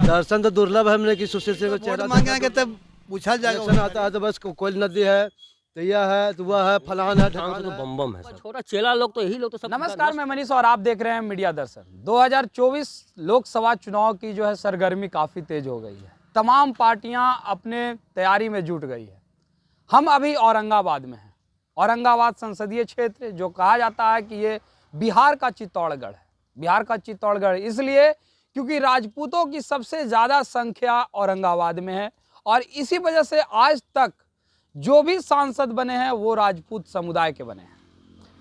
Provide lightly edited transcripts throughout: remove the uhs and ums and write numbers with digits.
दर्शन तो दुर्लभ है हमने कि सुशील सिंह को चेहरा मांगेंगे तब पूछा जाएगा। इलेक्शन आता है तो बस कोयल नदी है तो यह है तो वह है फलान है ढकान तो है। बम बम है सब। छोटा चेला लोग तो यही लोग तो सब नमस्कार, मैं मनीष और आप देख रहे हैं मीडिया दर्शन। 2024 लोकसभा चुनाव की जो है सरगर्मी काफ़ी तेज हो गई है। तमाम पार्टियां अपने तैयारी में जुट गई है। हम अभी औरंगाबाद में हैं। औरंगाबाद संसदीय क्षेत्र जो कहा जाता है कि ये बिहार का चित्तौड़गढ़ है। बिहार का चित्तौड़गढ़ इसलिए क्योंकि राजपूतों की सबसे ज़्यादा संख्या औरंगाबाद में है और इसी वजह से आज तक जो भी सांसद बने हैं वो राजपूत समुदाय के बने हैं।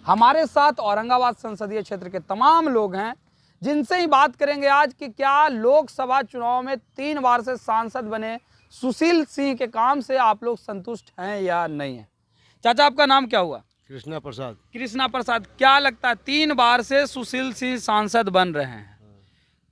हमारे साथ औरंगाबाद संसदीय क्षेत्र के तमाम लोग हैं जिनसे ही बात करेंगे आज कि क्या लोकसभा चुनाव में 3 बार से सांसद बने सुशील सिंह के काम से आप लोग संतुष्ट हैं या नहीं हैं। चाचा, आपका नाम क्या हुआ? कृष्णा प्रसाद। कृष्णा प्रसाद। क्या लगता है 3 बार से सुशील सिंह सांसद बन रहे हैं,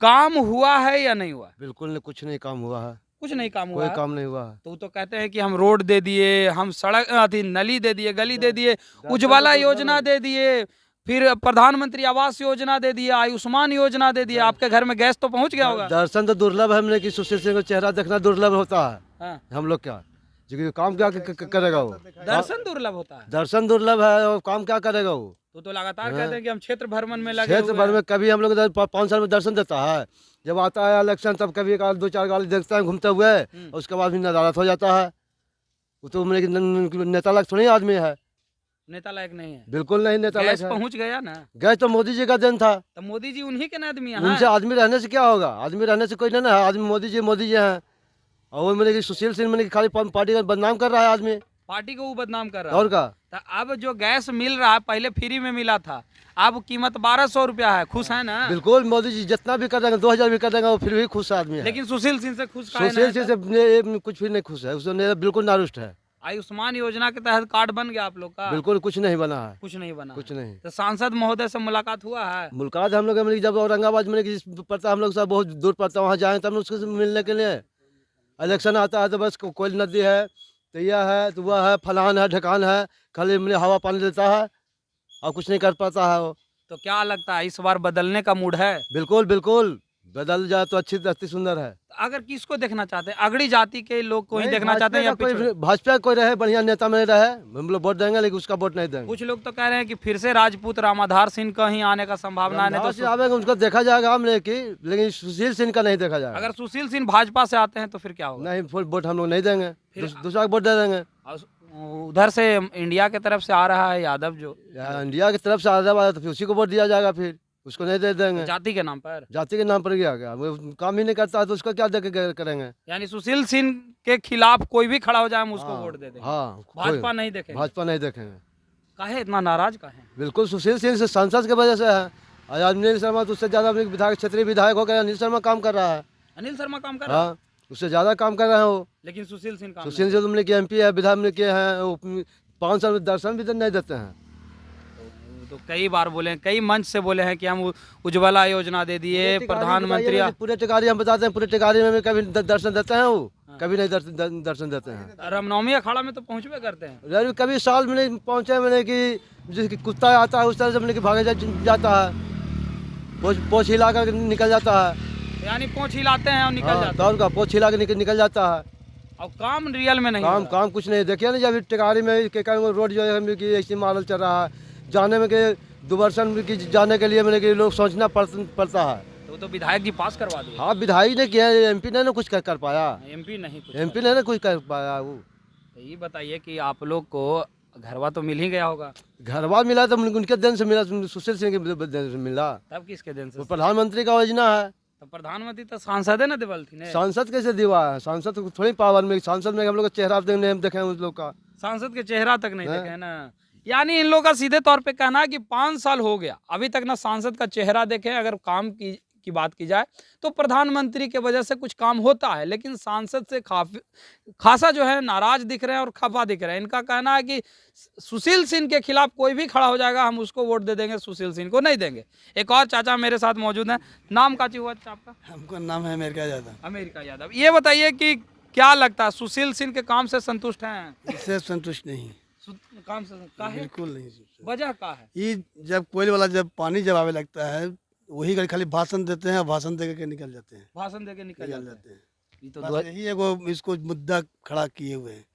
काम हुआ है या नहीं हुआ? बिल्कुल नहीं, कुछ नहीं काम हुआ है। कुछ नहीं काम हुआ कोई है। काम नहीं हुआ है। तो कहते हैं कि हम रोड दे दिए, हम सड़क नली दे दिए, गली दे दिए, उज्ज्वला योजना दे दिए, फिर प्रधानमंत्री आवास योजना दे दिए, आयुष्मान योजना दे दिए। आपके घर में गैस तो पहुंच गया होगा। दर्शन तो दुर्लभ है हमने कि सुशील सिंह को चेहरा देखना दुर्लभ होता है। हाँ। हम लोग क्या जो काम क्या करेगा वो? दर्शन दुर्लभ होता है। दर्शन दुर्लभ है और काम क्या करेगा वो? तो लगातार कहते हैं कि हम क्षेत्र भ्रमण में लगे क्षेत्र हुए भर हैं। में कभी हम लोग 5 साल में दर्शन देता है। जब आता है इलेक्शन तब कभी 2-4 गाड़ी देखता है घूमते हुए, उसके बाद भी नदारत हो जाता है। वो तो नेता लायक थोड़ी आदमी है। नेता लायक नहीं है। बिल्कुल नहीं नेता लायक गैस है। पहुंच गया ना, गए तो मोदी जी का दिन था। तो मोदी जी उन्हीं के ना आदमी हैं। उनसे आदमी रहने से क्या होगा? आदमी रहने से कोई नहीं है। आदमी मोदी जी हैं। और वो मैंने कि सुशील सिंह मैंने खाली पार्टी का बदनाम कर रहा है आदमी। पार्टी को वो बदनाम कर रहा है। और का तो अब जो गैस मिल रहा है, पहले फ्री में मिला था, अब कीमत 1200 रुपया है। खुश है ना? बिल्कुल मोदी जी जितना भी कर देंगे 2000 भी कर देंगे वो फिर भी खुश आदमी है। लेकिन सुशील सिंह से खुश काहे सुशील नहीं सिंह है? से कुछ भी नहीं खुश है। उसने बिल्कुल नारुष्ट है। आयुष्मान योजना के तहत कार्ड बन गया आप लोग का? बिल्कुल कुछ नहीं बना है। कुछ नहीं बना। कुछ नहीं। तो सांसद महोदय से मुलाकात हुआ है? मुलाकात हम लोग जब औरंगाबाद में पड़ता हम लोग सब बहुत दूर पड़ता, वहाँ जाए तब उसको मिलने के लिए। इलेक्शन आता है तो बस कोयल नदी है तो यह है तो वह है फलान है ढकान है, खाली मैंने हवा पानी देता है और कुछ नहीं कर पाता है वो। तो क्या लगता है इस बार बदलने का मूड है? बिल्कुल बिल्कुल बदल जाए तो अच्छी सुंदर है। अगर किसको देखना चाहते हैं, अगड़ी जाति के लोग को ही देखना चाहते हैं या कोई पिछड़े? भाजपा कोई रहे बढ़िया नेता में रहे हम लोग वोट देंगे, लेकिन उसका वोट नहीं देंगे। कुछ लोग तो कह रहे हैं कि फिर से राजपूत रामाधार सिंह का ही आने का संभावना है। नहीं तो आवेगा उसको देखा जाएगा हमने की, लेकिन सुशील सिंह का नहीं देखा जाएगा। अगर सुशील सिंह भाजपा से आते हैं तो फिर क्या होगा? नहीं वोट हम लोग नहीं देंगे, दूसरा वोट दे देंगे। और उधर से इंडिया की तरफ से आ रहा है यादव जो इंडिया की तरफ से आ रहा है तो फिर उसी को वोट दिया जाएगा, फिर उसको नहीं दे देंगे। जाति के नाम पर? जाति के नाम पर क्या वो काम ही नहीं करता है तो उसका क्या देके करेंगे? यानी सुशील सिंह के खिलाफ कोई भी खड़ा हो जाए हम उसको वोट दे देंगे। हाँ, भाजपा नहीं देखेंगे। भाजपा नहीं देखेंगे। काहे इतना नाराज काहे? बिल्कुल सुशील सिंह से सांसद की वजह से है। आज अनिल शर्मा तो उससे ज्यादा विधायक क्षेत्रीय विधायक हो गया। अनिल शर्मा काम कर रहा है। अनिल शर्मा काम कर रहा है? हाँ, उससे ज्यादा काम कर रहे हैं वो। लेकिन सुशील सिंह काम सुशील सिंह तुमने किया MP है, विधायक में किए हैं, 5 साल में दर्शन भी तो नहीं देते हैं। तो कई बार बोले, कई मंच से बोले हैं कि हम उज्ज्वला योजना दे दिए, प्रधानमंत्री। पूरे टिकारी हम बताते हैं, पूरे टिकारी में भी कभी दर्शन देते हैं वो, कभी नहीं दर्शन देते हैं। रामनवमी अखाड़ा में तो पहुंचबे करते हैं। यार कभी साल में नहीं पहुंचे, मैंने कि जिसकी कुत्ता आता है उस तरह से मैंने कि भागे जाता है, पोछ हिला कर निकल जाता है। यानी पोंछ हिलाते हैं और निकल जाते हैं। दौड़ का पोछ हिला के निकल जाता है। और काम रियल में नहीं हो रहा। काम कुछ नहीं। देखिए ना जब टिकारी में रोड जो है कि ऐसी मॉडल चल रहा है, जाने में के दूरदर्शन की जाने के लिए मैंने कि लोग सोचना पड़ता है। तो विधायक जी पास करवा दिए। हाँ विधायक ने किया, MP ने कुछ कर पाया। MP नहीं कुछ। MP ने कुछ कर पाया वो। तो ये बताइए कि आप लोग को घरवा तो मिल ही गया होगा। घरवा मिला तो उनके दिन से मिला, सुशील सिंह के दिन से मिला। तब किसके दिन से? वो प्रधानमंत्री का योजना है। तो प्रधानमंत्री तो सांसद है ना देवल थी ने। सांसद कैसे दिवा है? सांसद को थोड़ी पावर में, सांसद में हम लोग का चेहरा देखे उस लोग का। सांसद के चेहरा तक नहीं देखे ना। यानी इन लोगों का सीधे तौर पे कहना है कि 5 साल हो गया अभी तक ना सांसद का चेहरा देखे। अगर काम की बात की जाए तो प्रधानमंत्री के वजह से कुछ काम होता है, लेकिन सांसद से खासा जो है नाराज दिख रहे हैं और खफा दिख रहे हैं। इनका कहना है कि सुशील सिंह के खिलाफ कोई भी खड़ा हो जाएगा हम उसको वोट दे देंगे, सुशील सिंह को नहीं देंगे। एक और चाचा मेरे साथ मौजूद हैं। नाम का हुआ आपका? हमको नाम है अमेरिका यादव। अमेरिका यादव। ये बताइए कि क्या लगता है सुशील सिंह के काम से संतुष्ट हैं? इससे संतुष्ट नहीं, काम से काहे? बिल्कुल नहीं। वजह क्या है? ये जब कोयल वाला जब पानी जब आवे लगता है वही खाली भाषण देते हैं, भाषण दे के निकल जाते हैं, भाषण देके निकल निकल जाते जाते हैं। हैं। ये तो बस यही है वो इसको मुद्दा खड़ा किए हुए हैं।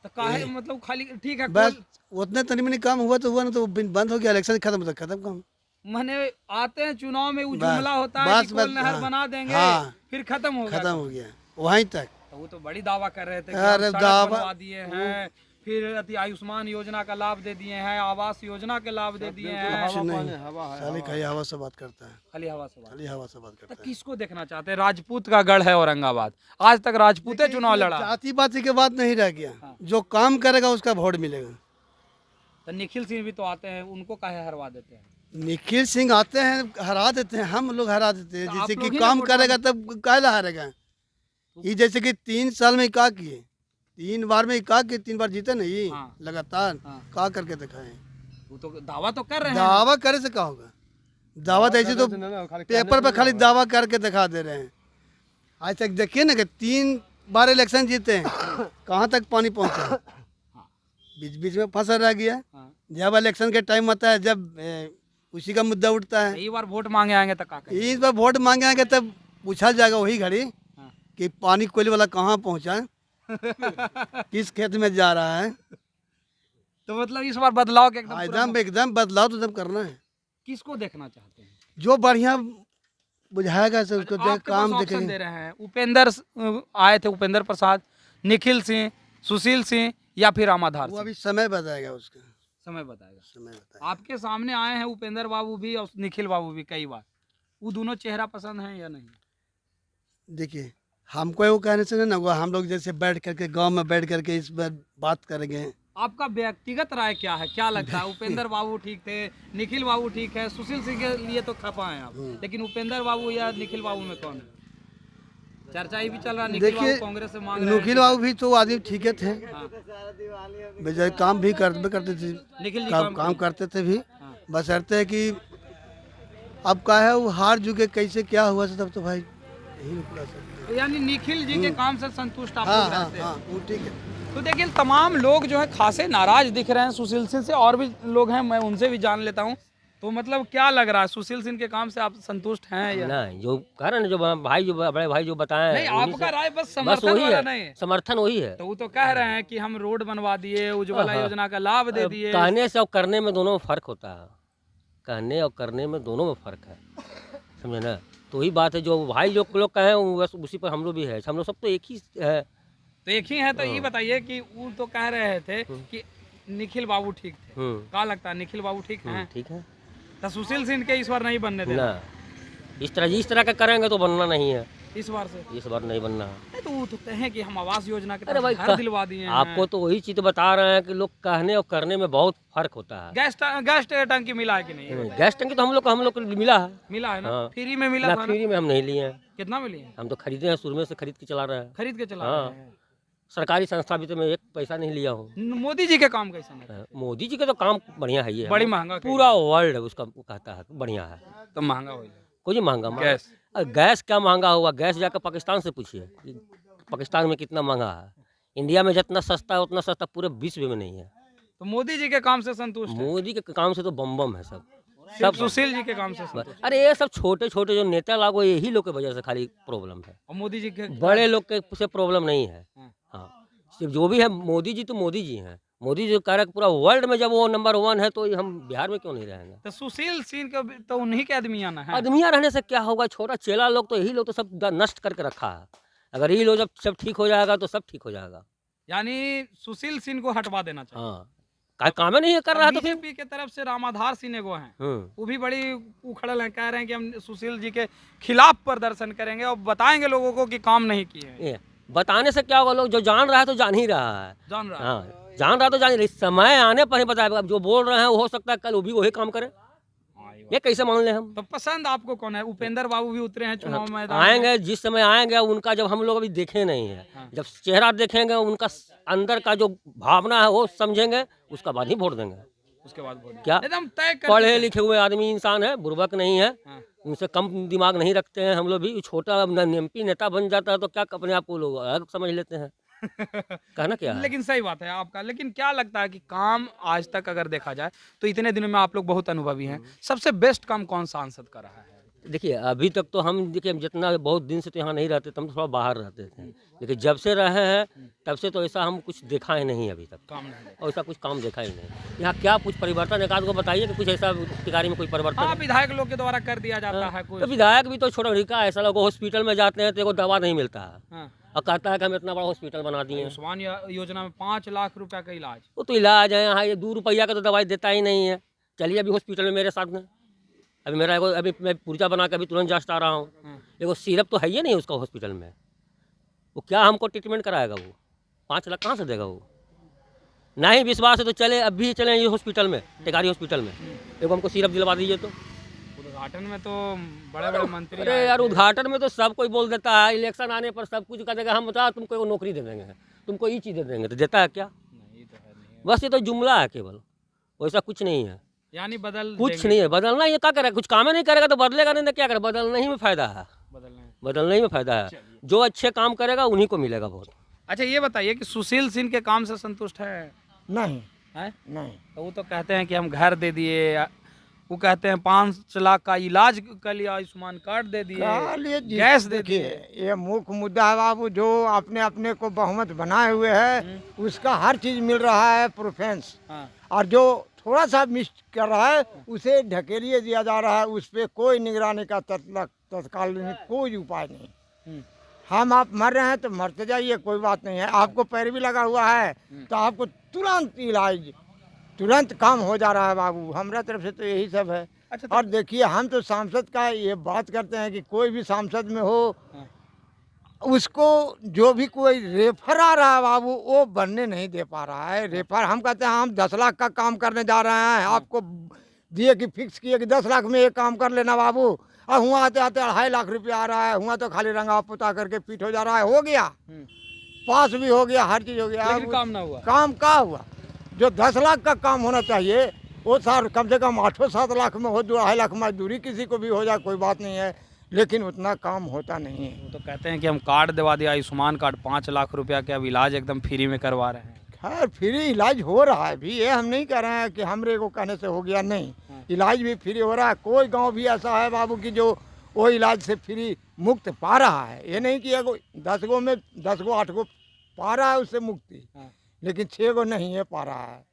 तो काहे मतलब खाली ठीक है बस उतने तनी मनी काम हुआ तो हुआ, ना तो बंद हो गया, इलेक्शन खत्म होता खत्म काम। माने आते हैं चुनाव में वो बस, जुमला होता है कि बस, कोल बस, नहर हाँ, बना देंगे, हाँ, फिर खत्म हो गया। खत्म हो गया वहीं तक। तो वो तो बड़ी दावा कर रहे थे कि अरे हम सड़क दावा- बनवा दिए हैं, फिर अति आयुष्मान योजना का लाभ दे दिए हैं, आवास योजना के लाभ दे दिए हैं। कुछ नहीं, साली खाली हवा से बात करता है, खाली हवा से बात। खाली हवा से बात तो करता है। किसको देखना चाहते हैं? राजपूत का गढ़ है औरंगाबाद, आज तक राजपूते चुनाव लड़ा। जाति पाति के बात नहीं रह गया, हाँ। जो काम करेगा उसका वोट मिलेगा। तो निखिल सिंह भी तो आते हैं, उनको काहे हरवा देते हैं? निखिल सिंह आते हैं, हरा देते हैं, हम लोग हरा देते हैं। तो आप जैसे लोग कि ही ना काम वोट करेगा तब कायला हारेगा। ये जैसे कि 3 साल में का किए, 3 बार में का किए, 3 बार जीते नहीं हाँ। लगातार, हाँ। का करके दिखाए। वो तो दावा तो कर रहे हैं। दावा करे से क्या होगा? दावा तो ऐसे तो पेपर पे खाली दावा करके दिखा दे रहे हैं। आज तक देखिए ना कि 3 बार इलेक्शन जीते हैं, कहाँ तक पानी पहुँचा, बीच बीच में फंसा रह गया। हाँ। जब इलेक्शन के टाइम आता है, जब उसी का मुद्दा उठता है, कई बार वोट मांगे आएंगे तो का करेंगे? इस बार वोट मांगे आएंगे तब पूछा जाएगा वही घड़ी हाँ। कि पानी कोयले वाला कहाँ पहुँचा, किस खेत में जा रहा है। तो मतलब इस बार बदलाव के एकदम पूरा एकदम एकदम बदलाव तो एकदम करना है। किसको देखना चाहते हैं? जो बढ़िया बुझाएगा से उसको देख आपके पास काम ऑप्शन देखेंगे। दे रहे हैं। उपेंद्र आए थे, उपेंद्र प्रसाद, निखिल सिंह, सुशील सिंह या फिर रामाधार वो सिंह? अभी समय बताएगा, उसका समय बताएगा। समय बताएगा। आपके सामने आए हैं उपेंद्र बाबू भी और निखिल बाबू भी कई बार, वो दोनों चेहरा पसंद है या नहीं? देखिए, हमको वो कहने से ना, वो हम लोग जैसे बैठ करके गांव में बैठ करके इस बार बात करेंगे। आपका व्यक्तिगत राय क्या है? क्या लगता है उपेंद्र बाबू ठीक थे, निखिल बाबू ठीक है? सुशील सिंह के लिए तो खपा हैं आप, लेकिन उपेंद्र बाबू या निखिल बाबू में कौन है? चर्चा ही भी चल रहा है, निखिल देखिए, बाबू कांग्रेस से मांग रहे हैं। निखिल बाबू भी तो आदमी ठीक है थे, हाँ। बेचारे काम भी करते थे, निखिल जी काम करते थे भी। हाँ। बस अर्थ है कि अब का है वो हार चुके, कैसे क्या हुआ तब तो भाई यही निकला सकते। यानी निखिल जी के काम से संतुष्ट आप हाँ लोग हाँ रहते हैं। हाँ, वो ठीक है। तो देखिए तमाम लोग जो है खासे नाराज दिख रहे हैं सुशील सिंह से, और भी लोग हैं, मैं उनसे भी जान लेता हूँ। तो मतलब क्या लग रहा है, सुशील सिंह के काम से आप संतुष्ट हैं या नहीं? जो कारण जो भाई, जो बड़े भाई जो बताए नहीं? उन्हीं आपका से- राय बस बस समर्थन वही वाला है, नहीं है। समर्थन वही है। तो वो तो कह रहे हैं कि हम रोड बनवा दिए, उज्ज्वला हाँ। योजना का लाभ दे अब दिए। कहने से और करने में दोनों में फर्क होता है, कहने और करने में दोनों में फर्क है, समझे ना? तो वही बात है, जो भाई जो लोग कहे बस उसी पर हम लोग भी है, हम लोग सब तो एक ही है। तो एक ही है। तो ये बताइए कि वो तो कह रहे थे कि निखिल बाबू ठीक थे, क्या लगता है निखिल बाबू ठीक हैं? ठीक है तो सुशील सिंह के इस बार नहीं बनने देना ना, इस तरह का करेंगे तो बनना नहीं है, इस बार से? इस बार नहीं बनना है। नहीं तो वो तो कहें कि हम आवास योजना के अरे तहत भाई घर दिलवा दिए हैं। आपको तो वही चीज बता रहे हैं कि लोग कहने और करने में बहुत फर्क होता है। गैस टंकी मिला है कि नहीं? गैस टंकी तो हम लोग को मिला है मिला है ना? हाँ। फ्री में मिला ना, था ना? फ्री में हम नहीं लिए हैं, कितना मिली है? हम तो खरीदे हैं, शुरू में से खरीद के चला रहे हैं। खरीद के चला हाँ। रहे हैं। सरकारी संस्था भी तो मैं एक पैसा नहीं लिया हूँ। मोदी जी के काम कैसे है? मोदी जी का तो काम बढ़िया है, ये बड़ी महंगा पूरा वर्ल्ड उसका कहता है बढ़िया है। तो महंगा हो जाए कोई महंगा गैस। गैस क्या महंगा हुआ? गैस जाकर पाकिस्तान से पूछिए कि पाकिस्तान में कितना महंगा है। इंडिया में जितना सस्ता है उतना सस्ता पूरे विश्व में नहीं है। तो मोदी जी के काम से संतुष्ट है? मोदी के काम से तो बम है सब। सिर्फ सुशील जी के काम से संतुष्ट? अरे ये सब छोटे छोटे जो नेता लागू, यही लोग की वजह से खाली प्रॉब्लम है, और मोदी जी के बड़े लोग के से प्रॉब्लम नहीं है। हाँ। हाँ, सिर्फ जो भी है मोदी जी तो मोदी जी हैं। मोदी जी कह रहे पूरा वर्ल्ड में जब वो नंबर 1 है तो हम बिहार में क्यों नहीं रहेंगे? तो सुशील सिंह का तो उन्हीं के आदमी आना है। आदमियाँ रहने से क्या होगा? छोटा चेला लोग तो यही लोग तो सब नष्ट करके रखा है। अगर ये लोग जब सब ठीक हो जाएगा तो सब ठीक हो जाएगा। यानी सुशील सिंह को हटवा देना चाहिए। हाँ, का काम ही नहीं कर रहा तो फिर। बीजेपी के तरफ से रामाधार सिंह एगो हैं, वो भी बड़ी उखड़ल है, कह रहे हैं कि हम सुशील जी के खिलाफ प्रदर्शन करेंगे और बताएंगे लोगों को कि काम नहीं किए हैं। ये बताने से क्या होगा? लोग जो जान रहा है तो जान ही रहा है। जान रहा है। हाँ, जान रहा तो जान ही रहा। समय आने पर ही बताएगा। अब जो बोल रहे हैं वो हो सकता है कल वो भी वही काम करे। हाँ, ये बात। ये कैसे मान ले हम? तो पसंद आपको कौन है? उपेंद्र बाबू भी उतरे हैं चुनाव मैदान में। आएंगे जिस समय आएंगे, उनका जब हम लोग अभी देखे नहीं है, हाँ। जब चेहरा देखेंगे, उनका अंदर का जो भावना है वो समझेंगे, उसका बाद ही वोट देंगे। उसके बाद बोलिए। क्या एकदम तय कर पढ़े लिखे हुए आदमी इंसान है, बुर्बक नहीं है, हाँ। उनसे कम दिमाग नहीं रखते हैं हम लोग भी। छोटा MP नेता बन जाता है तो क्या अपने आप को लोग अलग समझ लेते हैं। कहना क्या है? लेकिन सही बात है आपका। लेकिन क्या लगता है कि काम आज तक अगर देखा जाए तो इतने दिनों में आप लोग बहुत अनुभवी हैं, सबसे बेस्ट काम कौन सांसद का रहा है? देखिए अभी तक तो हम देखिए जितना बहुत दिन से तो यहाँ नहीं रहते थे, हम थोड़ा बाहर रहते थे, लेकिन जब से रहे हैं तब से तो ऐसा हम कुछ देखा ही नहीं अभी तक, काम नहीं और ऐसा कुछ काम देखा ही नहीं। यहाँ क्या कुछ परिवर्तन एक आध को बताइए कि कुछ ऐसा अधिकारी में कोई परिवर्तन हाँ, है? विधायक लोग के द्वारा कर दिया जाता है तो कुछ। विधायक भी तो छोटा रिका ऐसा लोग हॉस्पिटल में जाते हैं तो एगो दवा नहीं मिलता है, हाँ, और कहता है कि हम इतना बड़ा हॉस्पिटल बना दिए हैं। आयुष्मान योजना में 5 लाख रुपया का इलाज। वो तो इलाज है, यहाँ ये 2 रुपया का तो दवाई देता ही नहीं है। चलिए अभी हॉस्पिटल में मेरे साथ में अभी मेरा एगो अभी मैं पुर्जा बना के अभी तुरंत जस्ट आ रहा हूँ, एगो सिरप तो है ही नहीं उसका हॉस्पिटल में, वो क्या हमको ट्रीटमेंट कराएगा? वो 5 लाख कहाँ से देगा? वो नहीं विश्वास है तो चले अभी चले ये हॉस्पिटल में, टेकारी हॉस्पिटल में, एगो हमको सिरप दिलवा दीजिए। तो उद्घाटन में तो बड़े बड़े मंत्री अरे आए यार थे। उद्घाटन में तो सब कोई बोल देता है, इलेक्शन आने पर सब कुछ कह देगा हम बता तुमको एगो नौकरी दे देंगे, तुमको ये चीज़ दे देंगे, तो देता है क्या? नहीं तो है नहीं। बस ये तो जुमला है केवल, वैसा कुछ नहीं है, यानी बदल कुछ देंगे। नहीं है। बदलना ये क्या करेगा? कुछ काम ही नहीं करेगा तो बदलेगा नहीं तो क्या करेगा? बदलने ही में फायदा है, बदलने। बदलने ही में फायदा है। जो अच्छे काम करेगा उन्हीं को मिलेगा वोट। अच्छा ये बताइए कि सुशील सिंह के काम से संतुष्ट है? नहीं हैं? नहीं तो वो तो कहते हैं कि हम घर दे दिए, वो कहते हैं 5 लाख का इलाज के लिए आयुष्मान कार्ड दे दिए, कालिए जी, गैस दे देखिए, दिए। ये मुख्य मुद्दा है बाबू, जो अपने अपने को बहुमत बनाए हुए है उसका हर चीज मिल रहा है प्रेफरेंस, हाँ, और जो थोड़ा सा मिस कर रहा है उसे ढकेलिए दिया जा रहा है, उस पर कोई निगरानी का तत्काल कोई उपाय नहीं। हम्म, हम आप मर रहे हैं तो मरते जाइए, कोई बात नहीं है। आपको पैर भी लगा हुआ है तो आपको तुरंत इलाज, तुरंत काम हो जा रहा है बाबू। हमारा तरफ से तो यही सब है। अच्छा तो और देखिए हम तो सांसद का ये बात करते हैं कि कोई भी सांसद में हो हाँ। उसको जो भी कोई रेफर आ रहा है बाबू वो बनने नहीं दे पा रहा है। रेफर हम कहते हैं हम 10 लाख का काम करने जा रहे हैं, आपको दिए कि फिक्स किए कि 10 लाख में ये काम कर लेना बाबू, और हुआ आते आते 2.5 लाख रुपया आ रहा है, हुआ तो खाली रंगा पुता करके पीठ हो जा रहा है। हो गया, पास भी हो गया, हर चीज हो गया, लेकिन अब काम ना हुआ। काम का हुआ? जो 10 लाख का काम होना चाहिए वो सार कम से कम 8-7 लाख में हो, 2.5 लाख मजदूरी किसी को भी हो जाए कोई बात नहीं है, लेकिन उतना काम होता नहीं है। वो तो कहते हैं कि हम कार्ड दिवा दिया, आयुष्मान कार्ड 5 लाख रुपया के अब इलाज एकदम फ्री में करवा रहे हैं। खैर फ्री इलाज हो रहा है भी, ये हम नहीं कह रहे हैं कि हमरे को कहने से हो गया, नहीं, इलाज भी फ्री हो रहा है। कोई गांव भी ऐसा है बाबू की जो वो इलाज से फ्री मुक्त पा रहा है। ये नहीं कि एगो 10 गो में 10 गो 8 गो पा रहा है उससे मुक्ति, लेकिन 6 गो नहीं है पा रहा है,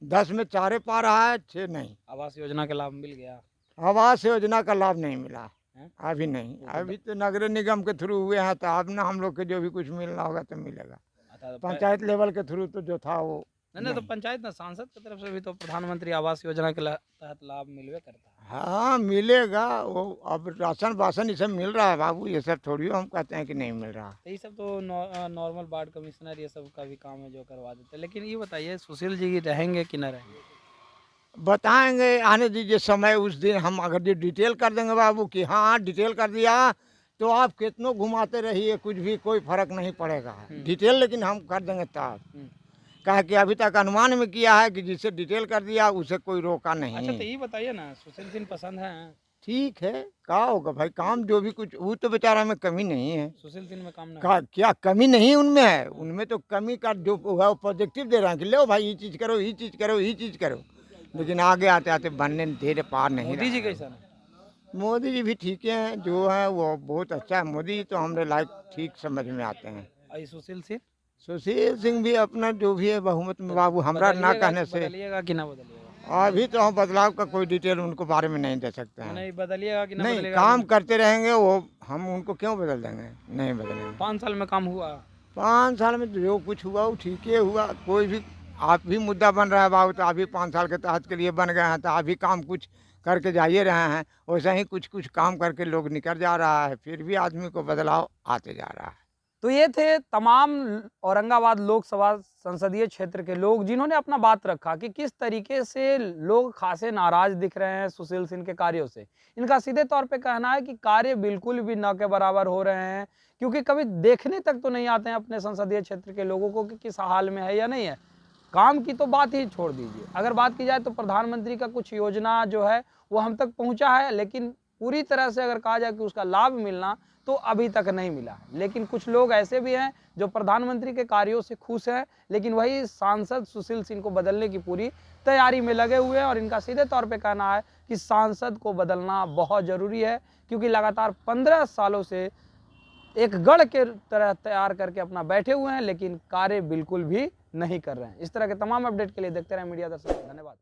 10 में 4 पा रहा है, 6 नहीं। आवास योजना का लाभ मिल गया? आवास योजना का लाभ नहीं मिला हैं? अभी नहीं, अभी तो नगर निगम के थ्रू हुए हैं, तो अब ना हम लोग के जो भी कुछ मिलना होगा तो मिलेगा। अच्छा, तो पंचायत लेवल के थ्रू तो जो था वो नहीं तो पंचायत ना सांसद की तरफ से भी तो प्रधानमंत्री आवास योजना के तहत लाभ मिलवे करता है। हाँ मिलेगा वो। अब राशन वासन ये सब मिल रहा है बाबू, ये सब थोड़ी हम कहते हैं कि नहीं मिल रहा। तो ये सब तो नॉर्मल वार्ड कमिश्नर ये सब का भी काम है जो करवा देते हैं। लेकिन ये बताइए सुशील जी रहेंगे कि न रहेंगे? बताएंगे, आने दीजिए समय, उस दिन हम अगर ये डिटेल कर देंगे बाबू कि हाँ डिटेल कर दिया तो आप कितनों घुमाते रहिए कुछ भी कोई फर्क नहीं पड़ेगा। डिटेल लेकिन हम कर देंगे तब, कहा कि अभी तक अनुमान में किया है कि जिसे डिटेल कर दिया उसे कोई रोका नहीं। अच्छा तो ये बताइए ना, सुशील सिंह पसंद है? ठीक है, क्या होगा भाई, काम जो भी कुछ, वो तो बेचारा में कमी नहीं है। सुशील सिंह में काम ना का क्या कमी नहीं उनमें है? उनमें तो कमी का जो है वो पॉजिटिव दे रहे हैं कि लो भाई ये चीज़ करो, ये चीज़ करो, ये चीज़ करो, लेकिन आगे आते आते बनने धीरे पार नहीं मोदी जी रहा है। कैसा है? मोदी जी भी ठीक हैं, जो है वो बहुत अच्छा है। मोदी जी तो हमारे लायक ठीक समझ में आते हैं। और ये सुशील सिंह सुशील सिंह भी अपना जो भी है बहुमत में बाबू, हमरा ना कहने से बदलिएगा कि ना बदलिएगा? अभी तो हम बदलाव का कोई डिटेल उनको बारे में नहीं दे सकते हैं। नहीं बदलिएगा कि ना नहीं, बदलिएगा? काम करते रहेंगे वो, हम उनको क्यों बदल देंगे? नहीं बदलेंगे। 5 साल में काम हुआ? 5 साल में जो कुछ हुआ वो ठीक ही हुआ। कोई भी आप भी मुद्दा बन रहा है बाबू, तो अभी 5 साल के तहत के लिए बन गए हैं, तो अभी काम कुछ करके जाइए रहे हैं, वैसे ही कुछ कुछ काम करके लोग निकल जा रहा है, फिर भी आदमी को बदलाव आते जा रहा है। तो ये थे तमाम औरंगाबाद लोकसभा संसदीय क्षेत्र के लोग जिन्होंने अपना बात रखा कि किस तरीके से लोग खासे नाराज दिख रहे हैं सुशील सिंह के कार्यों से। इनका सीधे तौर पे कहना है कि कार्य बिल्कुल भी न के बराबर हो रहे हैं, क्योंकि कभी देखने तक तो नहीं आते हैं अपने संसदीय क्षेत्र के लोगों को कि किस हाल में है या नहीं है। काम की तो बात ही छोड़ दीजिए, अगर बात की जाए तो प्रधानमंत्री का कुछ योजना जो है वो हम तक पहुंचा है, लेकिन पूरी तरह से अगर कहा जाए कि उसका लाभ मिलना तो अभी तक नहीं मिला। लेकिन कुछ लोग ऐसे भी हैं जो प्रधानमंत्री के कार्यों से खुश हैं, लेकिन वही सांसद सुशील सिंह को बदलने की पूरी तैयारी में लगे हुए हैं। और इनका सीधे तौर पे कहना है कि सांसद को बदलना बहुत ज़रूरी है, क्योंकि लगातार 15 सालों से एक गढ़ के तरह तैयार करके अपना बैठे हुए हैं, लेकिन कार्य बिल्कुल भी नहीं कर रहे हैं। इस तरह के तमाम अपडेट के लिए देखते रहें मीडिया दर्शक। धन्यवाद।